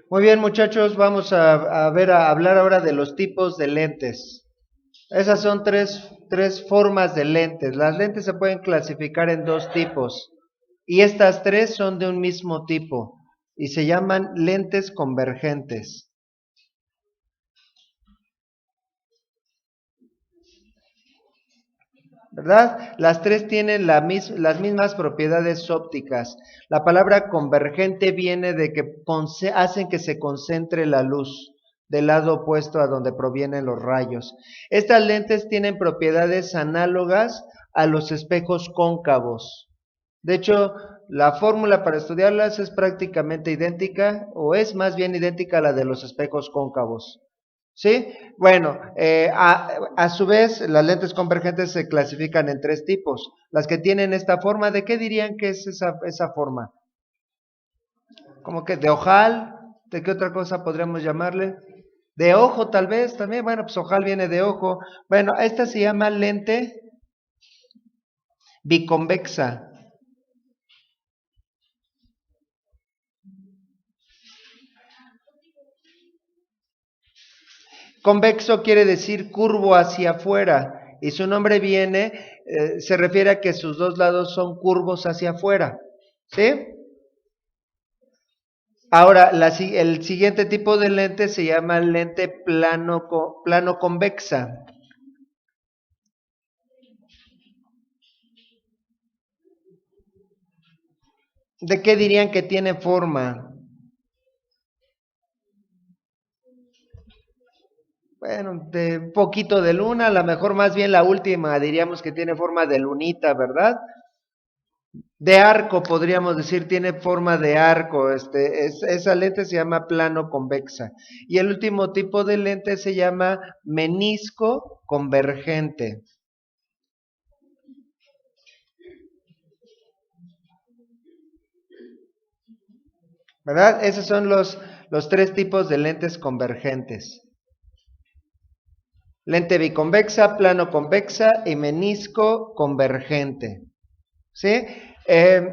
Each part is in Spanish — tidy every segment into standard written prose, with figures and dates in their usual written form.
Muy bien, muchachos, vamos a hablar ahora de los tipos de lentes. Esas son tres formas de lentes. Las lentes se pueden clasificar en dos tipos y estas tres son de un mismo tipo y se llaman lentes convergentes. ¿Verdad? Las tres tienen las mismas propiedades ópticas. La palabra convergente viene de que hacen que se concentre la luz del lado opuesto a donde provienen los rayos. Estas lentes tienen propiedades análogas a los espejos cóncavos. De hecho, la fórmula para estudiarlas es prácticamente idéntica, o es más bien idéntica a la de los espejos cóncavos. ¿Sí? Bueno, a su vez, las lentes convergentes se clasifican en tres tipos. Las que tienen esta forma, ¿de qué dirían que es esa forma? ¿Como que de ojal? ¿De qué otra cosa podríamos llamarle? De ojo, tal vez, también. Bueno, pues ojal viene de ojo. Bueno, esta se llama lente biconvexa. Convexo quiere decir curvo hacia afuera y su nombre se refiere a que sus dos lados son curvos hacia afuera. ¿Sí? Ahora, el siguiente tipo de lente se llama lente plano convexa. ¿De qué dirían que tiene forma? Bueno, de un poquito de luna, a lo mejor más bien la última, diríamos que tiene forma de lunita, ¿verdad? De arco, podríamos decir, tiene forma de arco. Esa lente se llama plano convexa. Y el último tipo de lente se llama menisco convergente. ¿Verdad? Esos son los tres tipos de lentes convergentes. Lente biconvexa, plano convexa y menisco convergente. ¿Sí? Eh,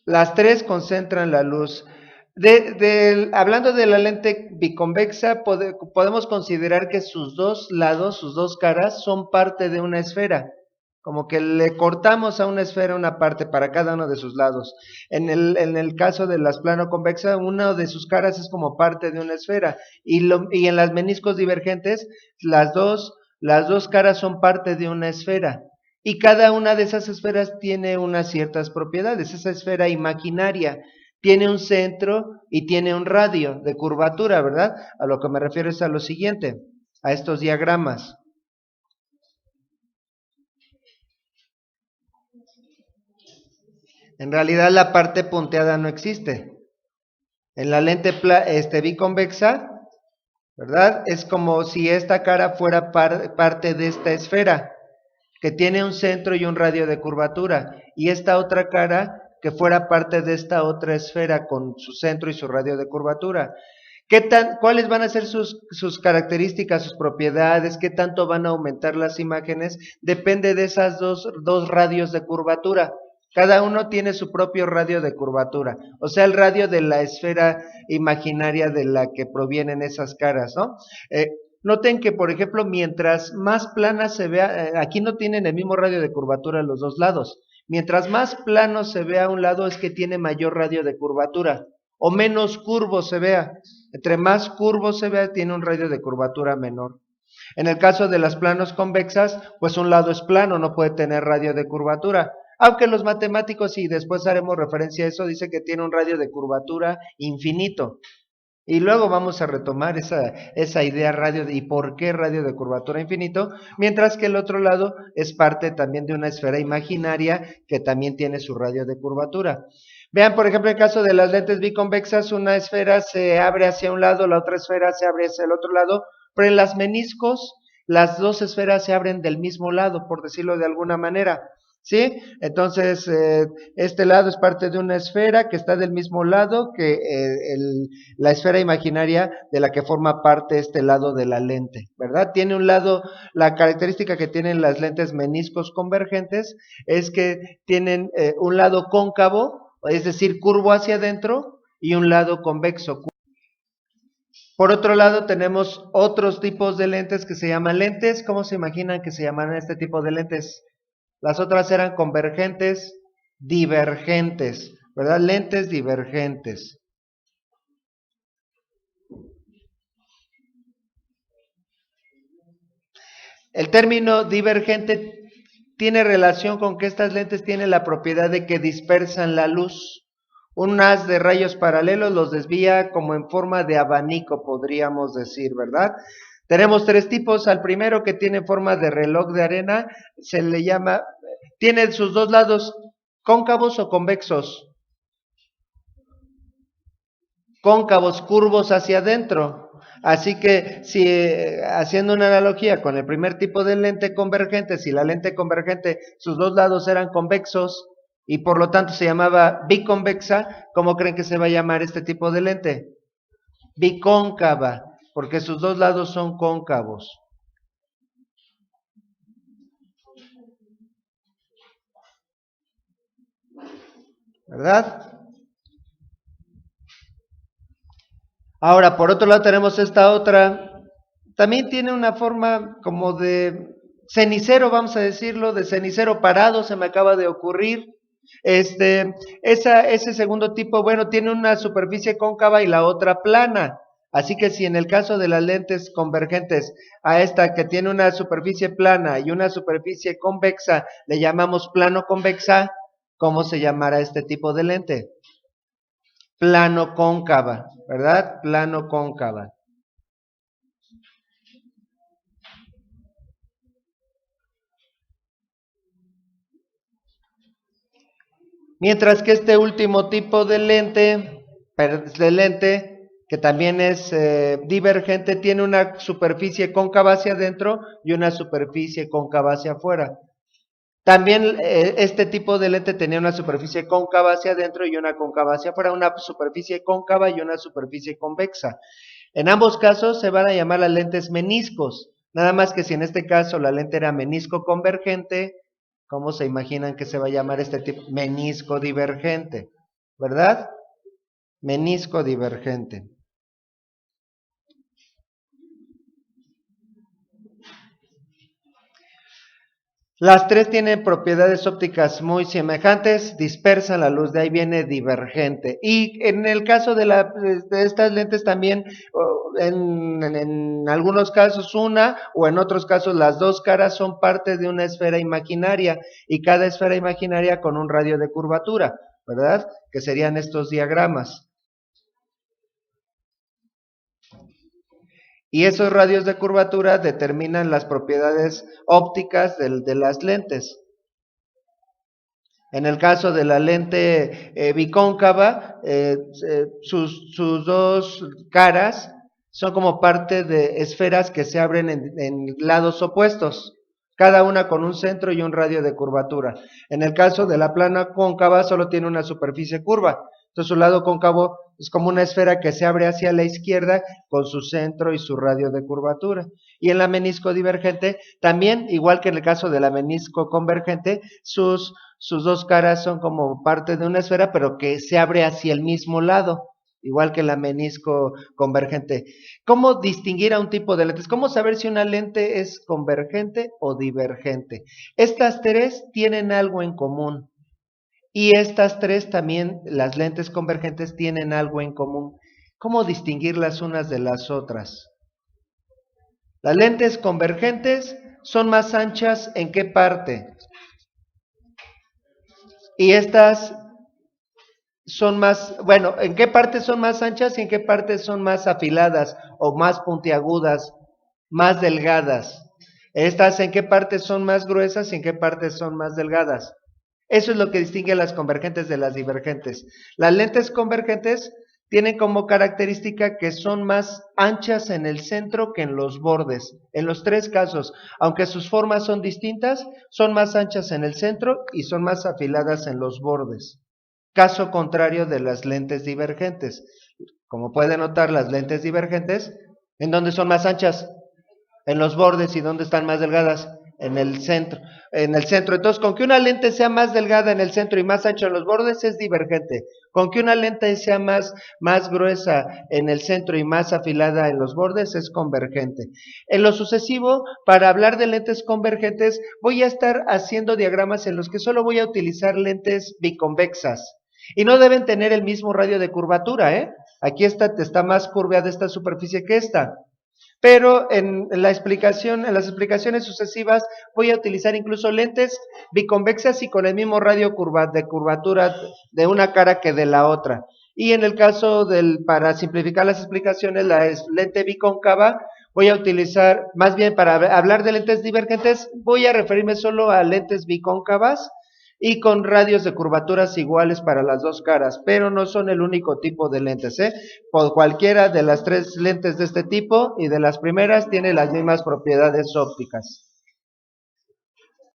las tres concentran la luz. Hablando de la lente biconvexa, podemos considerar que sus dos lados, sus dos caras, son parte de una esfera. Como que le cortamos a una esfera una parte para cada uno de sus lados. En el caso de las plano convexa, una de sus caras es como parte de una esfera. Y en las meniscos divergentes, las dos caras son parte de una esfera. Y cada una de esas esferas tiene unas ciertas propiedades. Esa esfera imaginaria tiene un centro y tiene un radio de curvatura, ¿verdad? A lo que me refiero es a lo siguiente, a estos diagramas. En realidad la parte punteada no existe. En la lente biconvexa, ¿verdad? Es como si esta cara fuera parte de esta esfera, que tiene un centro y un radio de curvatura, y esta otra cara que fuera parte de esta otra esfera con su centro y su radio de curvatura. ¿Cuáles van a ser sus características, sus propiedades? ¿Qué tanto van a aumentar las imágenes? Depende de esas dos radios de curvatura. Cada uno tiene su propio radio de curvatura, o sea, el radio de la esfera imaginaria de la que provienen esas caras, ¿no? Noten que, por ejemplo, mientras más plana se vea, aquí no tienen el mismo radio de curvatura en los dos lados. Mientras más plano se vea a un lado es que tiene mayor radio de curvatura, o menos curvo se vea. Entre más curvo se vea, tiene un radio de curvatura menor. En el caso de las planos convexas, pues un lado es plano, no puede tener radio de curvatura. Aunque los matemáticos, y después haremos referencia a eso, dicen que tiene un radio de curvatura infinito. Y luego vamos a retomar esa idea y por qué radio de curvatura infinito, mientras que el otro lado es parte también de una esfera imaginaria que también tiene su radio de curvatura. Vean, por ejemplo, el caso de las lentes biconvexas, una esfera se abre hacia un lado, la otra esfera se abre hacia el otro lado, pero en las meniscos las dos esferas se abren del mismo lado, por decirlo de alguna manera. ¿Sí? Entonces, este lado es parte de una esfera que está del mismo lado que la esfera imaginaria de la que forma parte este lado de la lente, ¿verdad? Tiene un lado, la característica que tienen las lentes meniscos convergentes es que tienen un lado cóncavo, es decir, curvo hacia adentro, y un lado convexo. Por otro lado, tenemos otros tipos de lentes que se llaman lentes. ¿Cómo se imaginan que se llaman este tipo de lentes? Las otras eran convergentes, divergentes, ¿verdad? Lentes divergentes. El término divergente tiene relación con que estas lentes tienen la propiedad de que dispersan la luz. Un haz de rayos paralelos los desvía como en forma de abanico, podríamos decir, ¿verdad? Tenemos tres tipos. Al primero, que tiene forma de reloj de arena, se le llama, tiene sus dos lados cóncavos o convexos. Cóncavos, curvos hacia adentro. Así que si haciendo una analogía con el primer tipo de lente convergente, si la lente convergente sus dos lados eran convexos y por lo tanto se llamaba biconvexa, ¿cómo creen que se va a llamar este tipo de lente? Bicóncava, porque sus dos lados son cóncavos. ¿Verdad? Ahora, por otro lado tenemos esta otra, también tiene una forma como de cenicero, vamos a decirlo, de cenicero parado, se me acaba de ocurrir. Ese segundo tipo, bueno, tiene una superficie cóncava y la otra plana. Así que si en el caso de las lentes convergentes a esta que tiene una superficie plana y una superficie convexa, le llamamos plano convexa, ¿cómo se llamará este tipo de lente? Plano cóncava, ¿verdad? Plano cóncava. Mientras que este último tipo de lente, que también es divergente, tiene una superficie cóncava hacia adentro y una superficie cóncava hacia afuera. También este tipo de lente tenía una superficie cóncava hacia adentro y una cóncava hacia afuera, una superficie cóncava y una superficie convexa. En ambos casos se van a llamar las lentes meniscos, nada más que si en este caso la lente era menisco convergente, ¿cómo se imaginan que se va a llamar este tipo? Menisco divergente, ¿verdad? Menisco divergente. Las tres tienen propiedades ópticas muy semejantes, dispersan la luz, de ahí viene divergente. Y en el caso de estas lentes también, en algunos casos una o en otros casos las dos caras son parte de una esfera imaginaria y cada esfera imaginaria con un radio de curvatura, ¿verdad? Que serían estos diagramas. Y esos radios de curvatura determinan las propiedades ópticas de las lentes. En el caso de la lente bicóncava, sus dos caras son como parte de esferas que se abren en lados opuestos, cada una con un centro y un radio de curvatura. En el caso de la plana cóncava solo tiene una superficie curva, entonces su lado cóncavo es como una esfera que se abre hacia la izquierda con su centro y su radio de curvatura. Y en la menisco divergente también, igual que en el caso de la menisco convergente, sus dos caras son como parte de una esfera, pero que se abre hacia el mismo lado, igual que la menisco convergente. ¿Cómo distinguir a un tipo de lentes? ¿Cómo saber si una lente es convergente o divergente? Estas tres tienen algo en común. Y estas tres también, las lentes convergentes, tienen algo en común. ¿Cómo distinguir las unas de las otras? Las lentes convergentes son más anchas, ¿en qué parte? Y estas son más, bueno, ¿en qué parte son más anchas y en qué parte son más afiladas o más puntiagudas, más delgadas? Estas, ¿en qué parte son más gruesas y en qué parte son más delgadas? Eso es lo que distingue a las convergentes de las divergentes. Las lentes convergentes tienen como característica que son más anchas en el centro que en los bordes. En los tres casos, aunque sus formas son distintas, son más anchas en el centro y son más afiladas en los bordes. Caso contrario de las lentes divergentes. Como pueden notar, las lentes divergentes, ¿en dónde son más anchas? En los bordes. ¿Y dónde están más delgadas? en el centro. Entonces, con que una lente sea más delgada en el centro y más ancha en los bordes es divergente. Con que una lente sea más gruesa en el centro y más afilada en los bordes es convergente. En lo sucesivo, para hablar de lentes convergentes, voy a estar haciendo diagramas en los que solo voy a utilizar lentes biconvexas. Y no deben tener el mismo radio de curvatura, ¿eh? Aquí está más curveada esta superficie que esta. Pero en las explicaciones sucesivas voy a utilizar incluso lentes biconvexas y con el mismo radio de curvatura de una cara que de la otra. Y en el caso para simplificar las explicaciones, la lente bicóncava, voy a utilizar, más bien para hablar de lentes divergentes, voy a referirme solo a lentes bicóncavas y con radios de curvaturas iguales para las dos caras, pero no son el único tipo de lentes, ¿eh? Por cualquiera de las tres lentes de este tipo y de las primeras tiene las mismas propiedades ópticas.